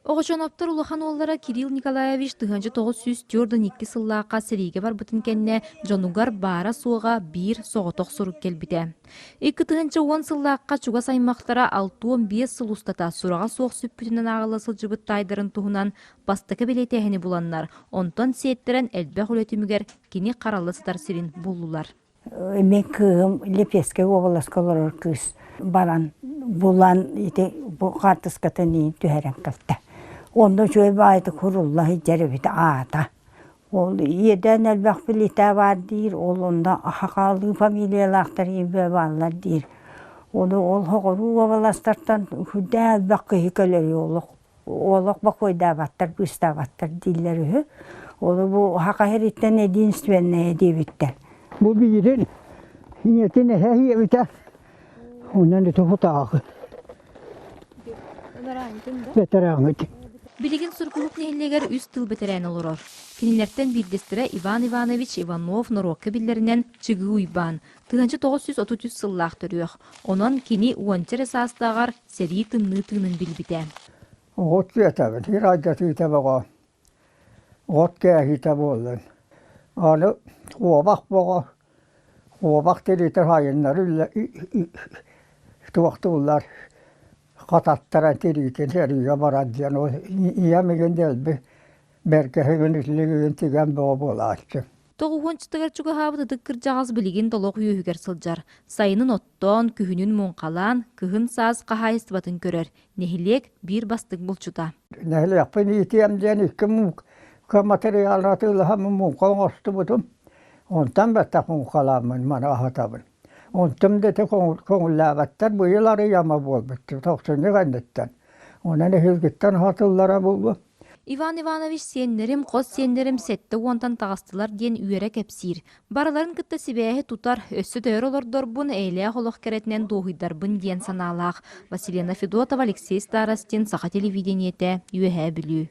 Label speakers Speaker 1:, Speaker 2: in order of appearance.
Speaker 1: Оғычонаптар улахан оллара Кирилл Николаевич тыгынчы 942 сыллааққа сериге бар бұтын кәнне жонугар бара суыға бір соғытоқ сұрук келбіде. Екі тыгынчы 10 сыллааққа чуга саймақтара 6-15 сыл устата сұраға соқ сүппүтінен ағылы сылжыбыт тайдарын туғынан бастықы белетехіні бұланнар. Онтон сеттерен әлбәқ үлетімігер кені қаралы сытар сирин бұллулар.
Speaker 2: Мен кыым Лепеске обласкалар кыз баран булан ите бу картыскатыны түһәрән калта. Онда жөй байды куруллаһы җәрбит ата. Ол едән әлбәк билета бар дир, ол онда хакалы фамилиялактар ибе баллар дир. Оны ол хогыру областардан хүдә әлбәк хикәләр юлык. Олык бакойда баттар, бүстә баттар дилләре. Ол бу хакаһиттен единственное дебиттер.
Speaker 3: Bu birin niyetine hiye biter. Ondan da tohutağı. Veteranıt.
Speaker 1: Билигин суркулук нехиллегер үс тыл бетерен олорор. Кинилерден билдестире Иван Иванович Иванов Норокка биллеринен чыгы уйбан. Тыгынчы 933 сыллах төрүөх. Онон кини уончер састагар сери тымны тынын билбите.
Speaker 3: Ot yetävän, hirajja siitä vaga. Ot kähitä bollen. Alu huovak telitter hajennar yllä tuohtuullar. Katattaran teliken seriä varadja no iämigen delbi. Berkehegen isligin tigen bobolaatsä.
Speaker 1: Тоғуғанчытыгар чуга хабыты дыккыр жағаз билигин толоқ үйігер сылжар. Сайынын оттон, күхінін мұнқалан, күхін саз қахайыстыбатын көрер. Нехилек бір бастық бұлчута.
Speaker 3: Näillä jäppini tiemden ikke muuk. Materiaalina tyllähän mukaan ostuvutum. On tämmöistä munkalaamman manahatavan. On tämmöistä kun läävättän vuilari jama vuolvettu. Tohsen ne vennettän. On ne hylkittän hatullara vuolva.
Speaker 1: Иван Иванович сеннерим, қос сеннерим сетті уантан тағыстылар ден үйері кәпсир. Бараларын кытта сибәйі тутар, өссі тәйір олордор бұн әйлі қолық кәрәтінен доғыйдар бұн ден саналақ. Василина Федотова, Алексей Старостин, Саха телевидениеті, үйе білі.